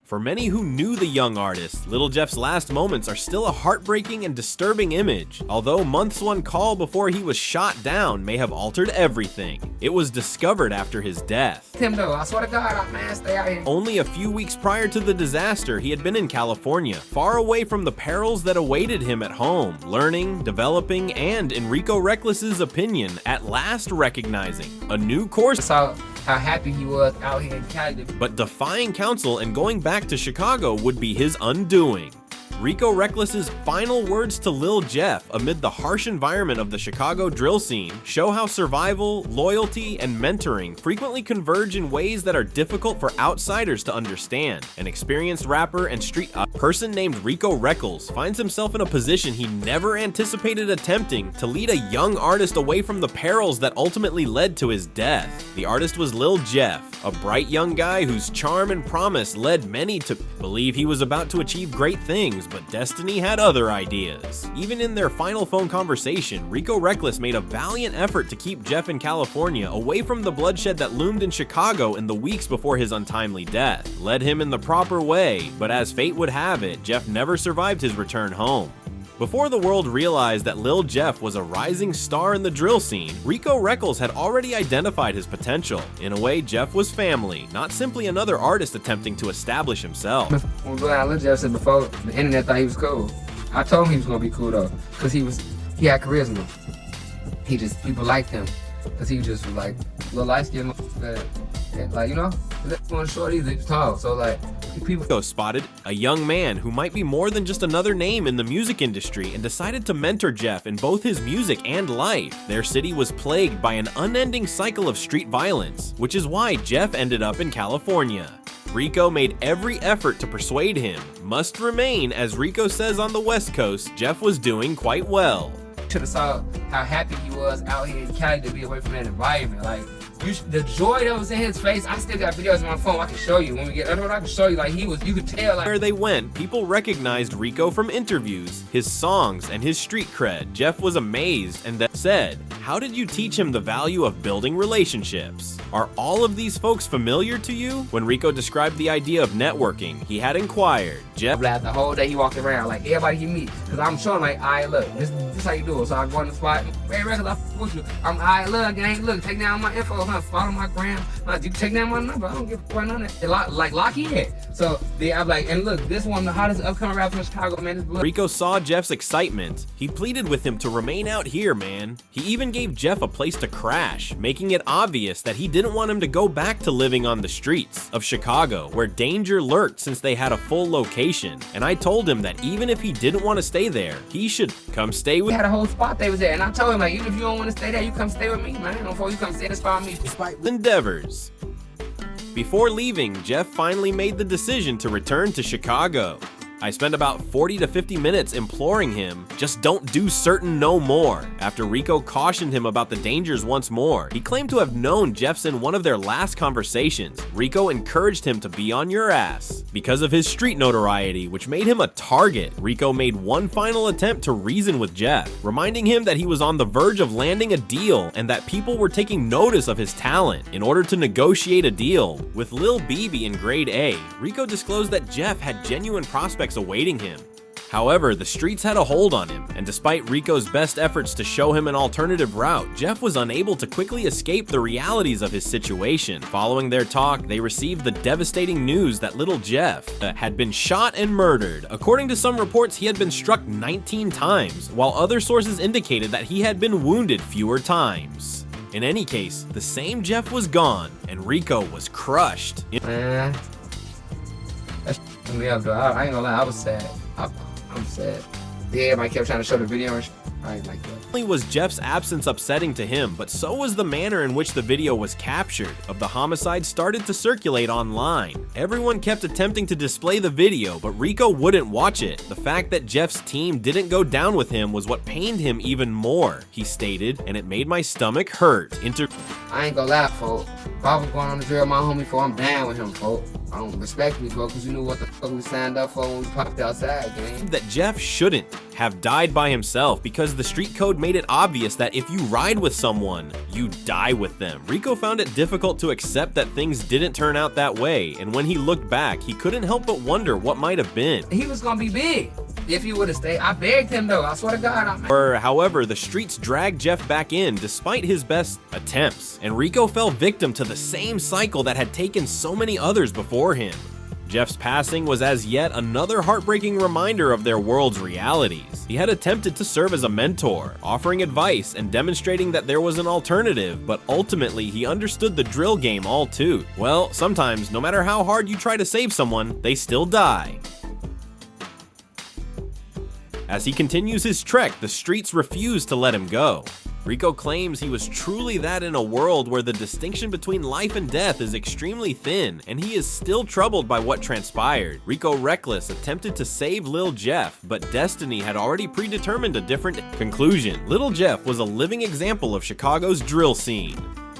For many who knew the young artist, Lil Jeff's last moments are still a heartbreaking and disturbing image, although months one call before he was shot down may have altered everything. It was discovered after his death. Though, I swear to God, man, stay out here. Only a few weeks prior to the disaster, he had been in California, far away from the perils that awaited him at home, learning, developing, and, in Rico Reckless's opinion, at last recognizing a new course. Saw how happy he was out here in Cali. But defying counsel and going back to Chicago would be his undoing. Rico Reckless's final words to Lil Jeff amid the harsh environment of the Chicago drill scene show how survival, loyalty, and mentoring frequently converge in ways that are difficult for outsiders to understand. An experienced rapper and street person named Rico Reckless finds himself in a position he never anticipated attempting to lead a young artist away from the perils that ultimately led to his death. The artist was Lil Jeff, a bright young guy whose charm and promise led many to believe he was about to achieve great things, but destiny had other ideas. Even in their final phone conversation, Rico Reckless made a valiant effort to keep Jeff in California away from the bloodshed that loomed in Chicago in the weeks before his untimely death. Led him in the proper way, but as fate would have it, Jeff never survived his return home. Before the world realized that Lil Jeff was a rising star in the drill scene, Rico Reckless had already identified his potential. In a way, Jeff was family, not simply another artist attempting to establish himself. When Lil Jeff said before, the internet thought he was cool. I told him he was gonna be cool though, cause he had charisma. People liked him, cause he just was like little light skinned, like, you know, one short, he was tall, so like. Rico spotted a young man who might be more than just another name in the music industry and decided to mentor Jeff in both his music and life. Their city was plagued by an unending cycle of street violence, which is why Jeff ended up in California. Rico made every effort to persuade him. Must remain, as Rico says on the West Coast, Jeff was doing quite well. Should have saw how happy he was out here in Cali to be away from that environment. Like, the joy that was in his face, I still got videos on my phone I can show you when we get, I can show you, like, you could tell. Like, where they went, people recognized Rico from interviews, his songs, and his street cred. Jeff was amazed and said, "How did you teach him the value of building relationships? Are all of these folks familiar to you?" When Rico described the idea of networking, he had inquired. Jeff laughed the whole day he walked around, like, everybody he meet, because I'm showing, like, alright, look, this how you do it. So I go on the spot, hey, Reckless, I f with you. I'm alright, look, gang, look, take down my info, follow my gram, you take down my number, I don't give a fuck on it. Like, lock in. So I'm like, and look, this one, the hottest upcoming rapper in Chicago, man. This Rico saw Jeff's excitement. He pleaded with him to remain out here, man. He even gave Jeff a place to crash, making it obvious that he didn't want him to go back to living on the streets of Chicago, where danger lurked since they had a full location. And I told him that even if he didn't want to stay there, he should come stay with. We had a whole spot they was there, and I told him, like, even if you don't want to stay there, you come stay with me, man. Before you come stay in the spot with me. Despite endeavors. Before leaving, Jeff finally made the decision to return to Chicago. I spent about 40 to 50 minutes imploring him, just don't do certain no more. After Rico cautioned him about the dangers once more, he claimed to have known Jeff's in one of their last conversations. Rico encouraged him to be on your ass. Because of his street notoriety, which made him a target, Rico made one final attempt to reason with Jeff, reminding him that he was on the verge of landing a deal and that people were taking notice of his talent. In order to negotiate a deal with Lil BB in grade A, Rico disclosed that Jeff had genuine prospects awaiting him. However, the streets had a hold on him, and despite Rico's best efforts to show him an alternative route, Jeff was unable to quickly escape the realities of his situation. Following their talk, they received the devastating news that Lil Jeff had been shot and murdered. According to some reports, he had been struck 19 times, while other sources indicated that he had been wounded fewer times. In any case, the same Jeff was gone, and Rico was crushed. Me up, though. I ain't gonna lie, I was sad. I'm sad. Yeah, everybody kept trying to show the video and I ain't like that. Not only was Jeff's absence upsetting to him, but so was the manner in which the video was captured of the homicide started to circulate online. Everyone kept attempting to display the video, but Rico wouldn't watch it. The fact that Jeff's team didn't go down with him was what pained him even more, he stated, and it made my stomach hurt. I ain't gonna lie, folks. If I was going on the drill my homie for, I'm down with him, folks. I don't respect me, folks, because you knew what the fuck we signed up for when we popped outside, gang. That Jeff shouldn't have died by himself because as the street code made it obvious that if you ride with someone, you die with them. Rico found it difficult to accept that things didn't turn out that way, and when he looked back, he couldn't help but wonder what might have been. He was gonna be big if he would have stayed. I begged him though, I swear to God. However, the streets dragged Jeff back in despite his best attempts, and Rico fell victim to the same cycle that had taken so many others before him. Jeff's passing was as yet another heartbreaking reminder of their world's realities. He had attempted to serve as a mentor, offering advice and demonstrating that there was an alternative, but ultimately he understood the drill game all too. Well, sometimes, no matter how hard you try to save someone, they still die. As he continues his trek, the streets refuse to let him go. Rico claims he was truly that in a world where the distinction between life and death is extremely thin, and he is still troubled by what transpired. Rico Reckless attempted to save Lil Jeff, but destiny had already predetermined a different conclusion. Lil Jeff was a living example of Chicago's drill scene.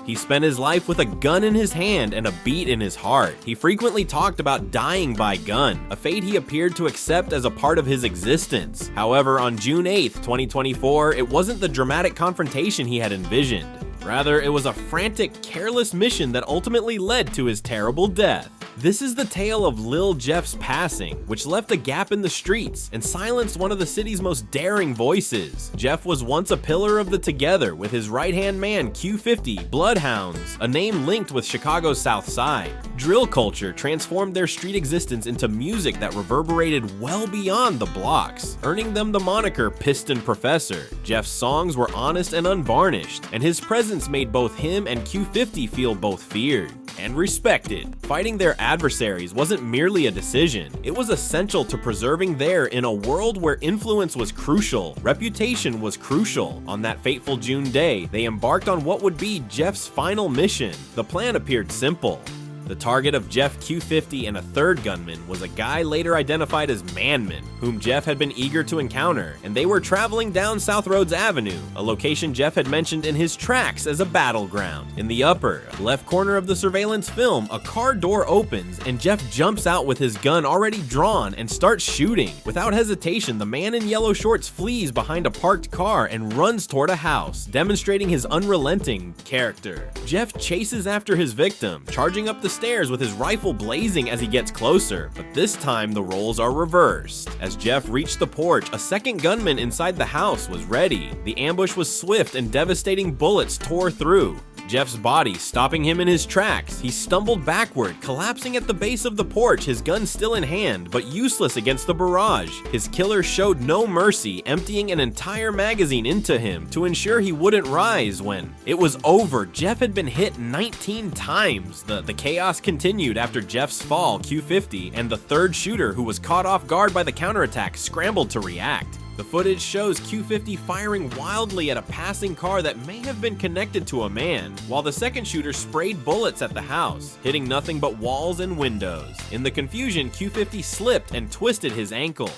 He spent his life with a gun in his hand and a beat in his heart. He frequently talked about dying by gun, a fate he appeared to accept as a part of his existence. However, on June 8th, 2024, it wasn't the dramatic confrontation he had envisioned. Rather, it was a frantic, careless mission that ultimately led to his terrible death. This is the tale of Lil Jeff's passing, which left a gap in the streets and silenced one of the city's most daring voices. Jeff was once a pillar of the Together with his right-hand man Q50, Bloodhounds, a name linked with Chicago's South Side. Drill culture transformed their street existence into music that reverberated well beyond the blocks, earning them the moniker Piston Professor. Jeff's songs were honest and unvarnished, and his presence made both him and Q50 feel both feared and respected. Fighting their adversaries wasn't merely a decision, it was essential to preserving their in a world where influence was crucial, reputation was crucial. On that fateful June day, they embarked on what would be Jeff's final mission. The plan appeared simple. The target of Jeff Q50 and a third gunman was a guy later identified as Manman, whom Jeff had been eager to encounter, and they were traveling down South Rhodes Avenue, a location Jeff had mentioned in his tracks as a battleground. In the upper left corner of the surveillance film, a car door opens and Jeff jumps out with his gun already drawn and starts shooting. Without hesitation, the man in yellow shorts flees behind a parked car and runs toward a house, demonstrating his unrelenting character. Jeff chases after his victim, charging up the stairs with his rifle blazing as he gets closer, but this time the roles are reversed. As Jeff reached the porch, a second gunman inside the house was ready. The ambush was swift and devastating bullets tore through Jeff's body, stopping him in his tracks. He stumbled backward, collapsing at the base of the porch, his gun still in hand, but useless against the barrage. His killer showed no mercy, emptying an entire magazine into him to ensure he wouldn't rise. When it was over, Jeff had been hit 19 times. The chaos continued after Jeff's fall. Q50 and the third shooter, who was caught off guard by the counterattack, scrambled to react. The footage shows Q50 firing wildly at a passing car that may have been connected to a man, while the second shooter sprayed bullets at the house, hitting nothing but walls and windows. In the confusion, Q50 slipped and twisted his ankle.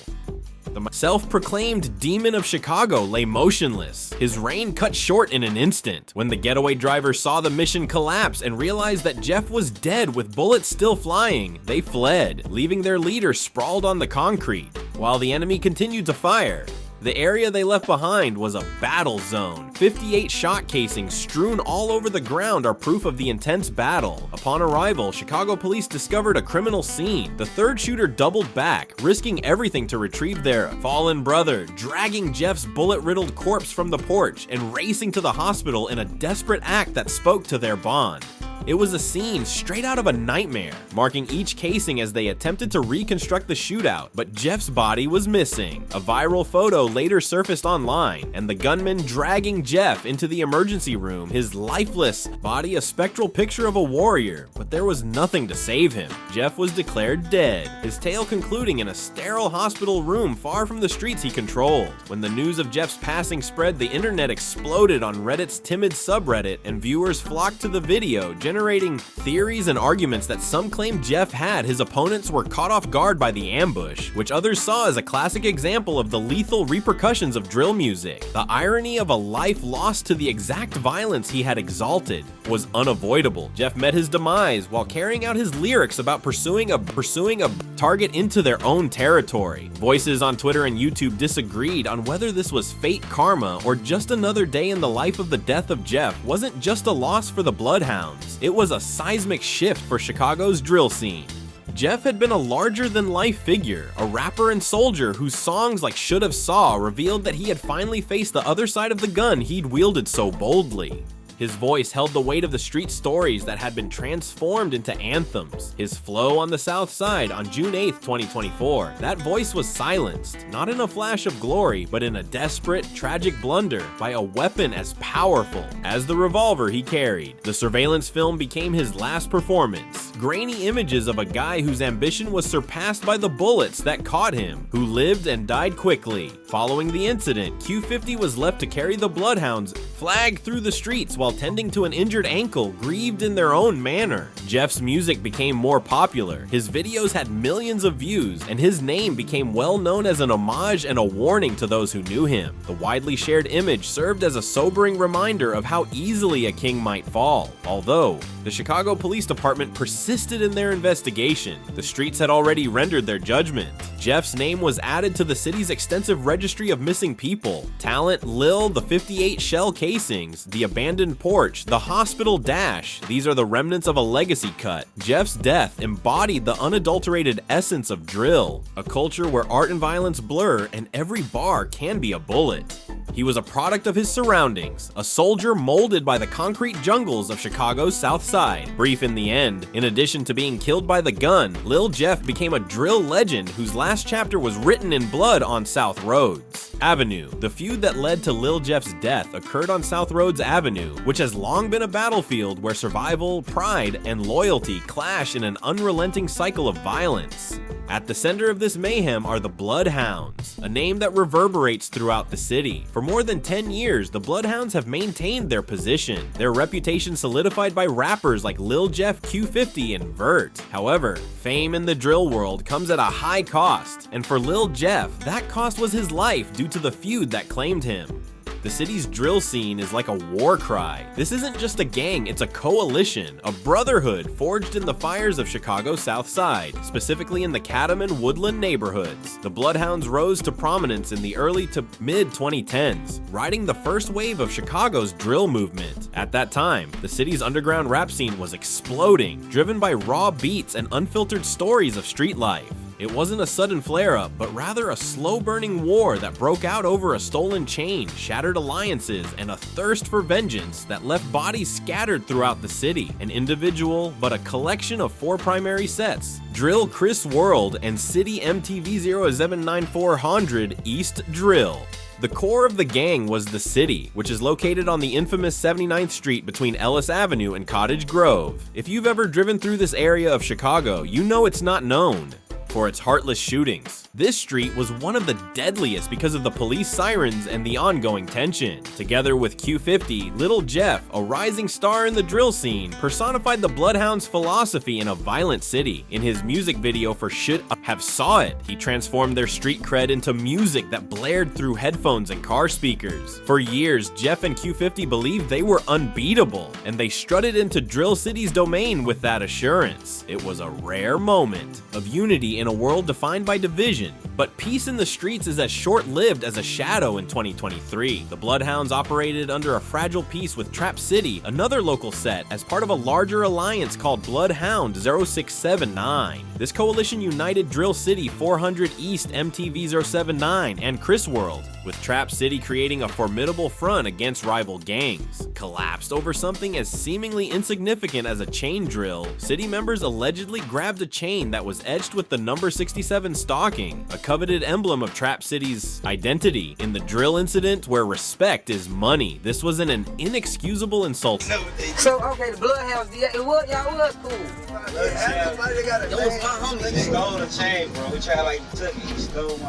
The self-proclaimed demon of Chicago lay motionless, his reign cut short in an instant. When the getaway driver saw the mission collapse and realized that Jeff was dead with bullets still flying, they fled, leaving their leader sprawled on the concrete, while the enemy continued to fire. The area they left behind was a battle zone. 58 shot casings strewn all over the ground are proof of the intense battle. Upon arrival, Chicago police discovered a criminal scene. The third shooter doubled back, risking everything to retrieve their fallen brother, dragging Jeff's bullet-riddled corpse from the porch and racing to the hospital in a desperate act that spoke to their bond. It was a scene straight out of a nightmare, marking each casing as they attempted to reconstruct the shootout, but Jeff's body was missing. A viral photo later surfaced online, and the gunman dragging Jeff into the emergency room, his lifeless body a spectral picture of a warrior, but there was nothing to save him. Jeff was declared dead, his tale concluding in a sterile hospital room far from the streets he controlled. When the news of Jeff's passing spread, the internet exploded on Reddit's timid subreddit, and viewers flocked to the video, generating generating theories and arguments that some claim Jeff had his opponents were caught off guard by the ambush, which others saw as a classic example of the lethal repercussions of drill music. The irony of a life lost to the exact violence he had exalted was unavoidable. Jeff met his demise while carrying out his lyrics about pursuing a target into their own territory. Voices on Twitter and YouTube disagreed on whether this was fate karma or just another day in the life of the death of Jeff wasn't just a loss for the Bloodhounds. It was a seismic shift for Chicago's drill scene. Jeff had been a larger-than-life figure, a rapper and soldier whose songs like Should Have Saw revealed that he had finally faced the other side of the gun he'd wielded so boldly. His voice held the weight of the street stories that had been transformed into anthems. His flow on the South Side on June 8, 2024, that voice was silenced, not in a flash of glory, but in a desperate, tragic blunder by a weapon as powerful as the revolver he carried. The surveillance film became his last performance. Grainy images of a guy whose ambition was surpassed by the bullets that caught him, who lived and died quickly. Following the incident, Q50 was left to carry the Bloodhounds flag through the streets while tending to an injured ankle, grieved in their own manner. Jeff's music became more popular, his videos had millions of views, and his name became well known as an homage and a warning to those who knew him. The widely shared image served as a sobering reminder of how easily a king might fall. Although, the Chicago Police Department persisted in their investigation, the streets had already rendered their judgment. Jeff's name was added to the city's extensive registry of missing people. Talent Lil, the 58 shell casings, the abandoned porch, the hospital dash, these are the remnants of a legacy cut. Jeff's death embodied the unadulterated essence of drill, a culture where art and violence blur and every bar can be a bullet. He was a product of his surroundings, a soldier molded by the concrete jungles of Chicago's South Side. Brief in the end, in addition to being killed by the gun, Lil Jeff became a drill legend whose last chapter was written in blood on South Roads Avenue. The feud that led to Lil Jeff's death occurred on South Roads Avenue, which has long been a battlefield where survival, pride, and loyalty clash in an unrelenting cycle of violence. At the center of this mayhem are the Bloodhounds, a name that reverberates throughout the city. For more than 10 years, the Bloodhounds have maintained their position, their reputation solidified by rappers like Lil Jeff, Q50, and Vert. However, fame in the drill world comes at a high cost, and for Lil Jeff, that cost was his life due to the feud that claimed him. The city's drill scene is like a war cry. This isn't just a gang, it's a coalition, a brotherhood forged in the fires of Chicago's South Side, specifically in the Cadam and Woodland neighborhoods. The Bloodhounds rose to prominence in the early to mid-2010s, riding the first wave of Chicago's drill movement. At that time, the city's underground rap scene was exploding, driven by raw beats and unfiltered stories of street life. It wasn't a sudden flare-up, but rather a slow-burning war that broke out over a stolen chain, shattered alliances, and a thirst for vengeance that left bodies scattered throughout the city. An individual, but a collection of 4 primary sets: Drill Chris World and City MTV 079400 East Drill. The core of the gang was the City, which is located on the infamous 79th Street between Ellis Avenue and Cottage Grove. If you've ever driven through this area of Chicago, you know it's not known for its heartless shootings. This street was one of the deadliest because of the police sirens and the ongoing tension. Together with Q50, Lil Jeff, a rising star in the drill scene, personified the Bloodhounds' philosophy in a violent city. In his music video for Should Have Saw It, he transformed their street cred into music that blared through headphones and car speakers. For years, Jeff and Q50 believed they were unbeatable, and they strutted into Drill City's domain with that assurance. It was a rare moment of unity in a world defined by division. But peace in the streets is as short-lived as a shadow in 2023. The Bloodhounds operated under a fragile peace with Trap City, another local set, as part of a larger alliance called Bloodhound 0679. This coalition united Drill City 400 East MTV 079 and Chris World, with Trap City creating a formidable front against rival gangs. Collapsed over something as seemingly insignificant as a chain drill, city members allegedly grabbed a chain that was etched with the number 67 stalking, a coveted emblem of Trap City's identity. In the drill incident, where respect is money, this was an inexcusable insult. So, okay, the Bloodhounds, y'all was cool.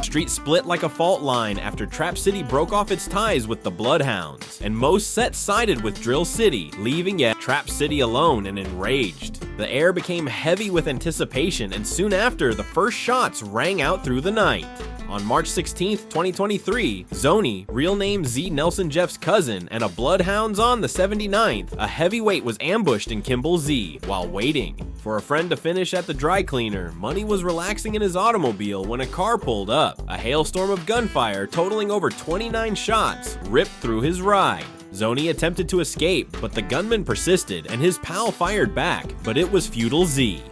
Street split like a fault line after Trap City broke off its ties with the Bloodhounds, and most sets sided with Drill City, leaving yet Trap City alone and enraged. The air became heavy with anticipation, and soon after, the first shots rang out through the night. On March 16th, 2023, Zoni, real name Z Nelson Jeff's cousin, and a Bloodhounds on the 79th, a heavyweight was ambushed in Kimball Z. While waiting for a friend to finish at the dry cleaner, Money was relaxing in his automobile when a car pulled up. A hailstorm of gunfire totaling over 29 shots ripped through his ride. Zoni attempted to escape, but the gunman persisted and his pal fired back, but it was futile Z.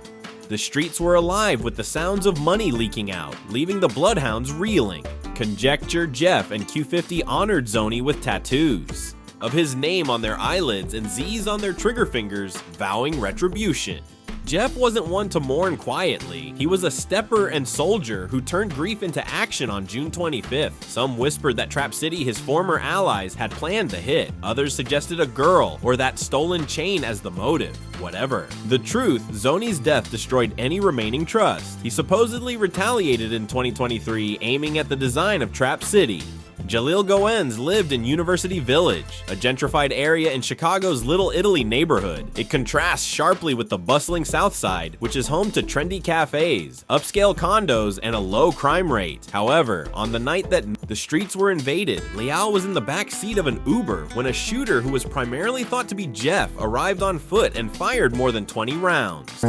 The streets were alive with the sounds of money leaking out, leaving the Bloodhounds reeling. Conjecture Jeff and Q50 honored Zoni with tattoos of his name on their eyelids and Z's on their trigger fingers, vowing retribution. Jeff wasn't one to mourn quietly. He was a stepper and soldier who turned grief into action on June 25th. Some whispered that Trap City, his former allies, had planned the hit. Others suggested a girl or that stolen chain as the motive. Whatever. The truth, Zoni's death destroyed any remaining trust. He supposedly retaliated in 2023, aiming at the design of Trap City. Jaleel Goenz lived in University Village, a gentrified area in Chicago's Little Italy neighborhood. It contrasts sharply with the bustling South Side, which is home to trendy cafes, upscale condos, and a low crime rate. However, on the night that the streets were invaded, Leal was in the back seat of an Uber when a shooter who was primarily thought to be Jeff arrived on foot and fired more than 20 rounds.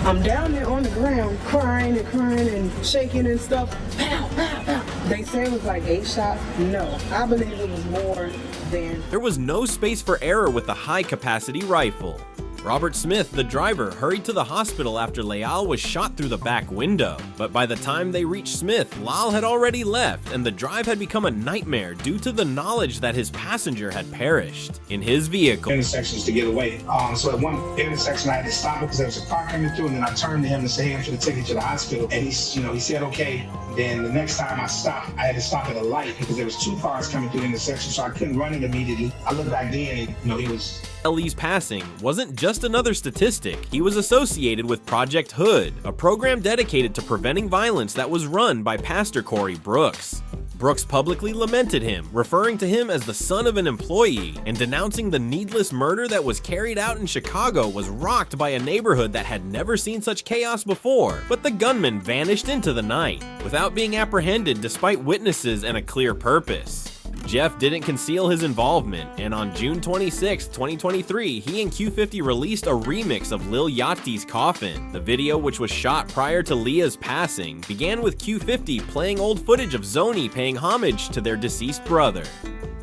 I'm down there on the ground crying and shaking and stuff. Pow, pow, pow. They say it was like 8 shots. No, I believe it was more than. There was no space for error with the high-capacity rifle. Robert Smith, the driver, hurried to the hospital after Leal was shot through the back window. But by the time they reached Smith, Lal had already left, and the drive had become a nightmare due to the knowledge that his passenger had perished in his vehicle. Intersections to get away. So at one intersection, I had to stop because there was a car coming through, and then I turned to him and said, "Hey, I'm going to take you to the hospital." And he said, "Okay." Then the next time I stopped, I had to stop at a light because there was 2 cars coming through the intersection, so I couldn't run it immediately. I looked back then, and he was. Lee's passing wasn't just another statistic. He was associated with Project Hood, a program dedicated to preventing violence that was run by Pastor Corey Brooks. Brooks publicly lamented him, referring to him as the son of an employee, and denouncing the needless murder that was carried out in Chicago was rocked by a neighborhood that had never seen such chaos before. But the gunman vanished into the night, without being apprehended despite witnesses and a clear purpose. Jeff didn't conceal his involvement, and on June 26, 2023, he and Q50 released a remix of Lil Yachty's Coffin. The video, which was shot prior to Leah's passing, began with Q50 playing old footage of Zoni paying homage to their deceased brother.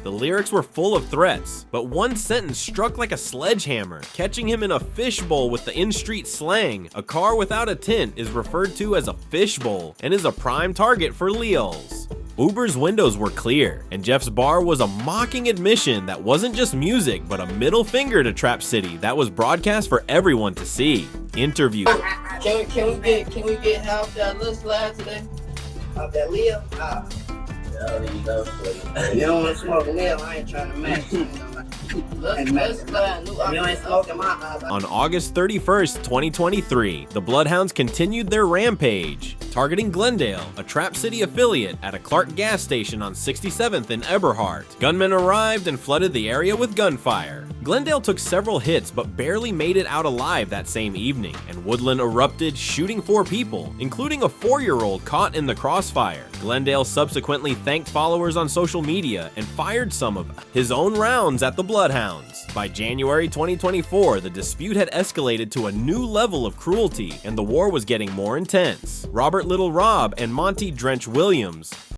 The lyrics were full of threats, but one sentence struck like a sledgehammer, catching him in a fishbowl with the in-street slang. A car without a tint is referred to as a fishbowl and is a prime target for Leals. Uber's windows were clear, and Jeff's bar was a mocking admission that wasn't just music, but a middle finger to Trap City that was broadcast for everyone to see. Interview. Can we get half that little slide today? Of that Leo? You don't want to smoke Leo, I ain't trying to match. On August 31st, 2023, the Bloodhounds continued their rampage, targeting Glendale, a Trap City affiliate, at a Clark gas station on 67th and Eberhart. Gunmen arrived and flooded the area with gunfire. Glendale took several hits but barely made it out alive that same evening, and Woodland erupted, shooting 4 people, including a 4-year-old caught in the crossfire. Glendale subsequently thanked followers on social media and fired some of his own rounds at the Bloodhounds. By January 2024, the dispute had escalated to a new level of cruelty, and the war was getting more intense. Robert Little Rob and Monty Drench Williams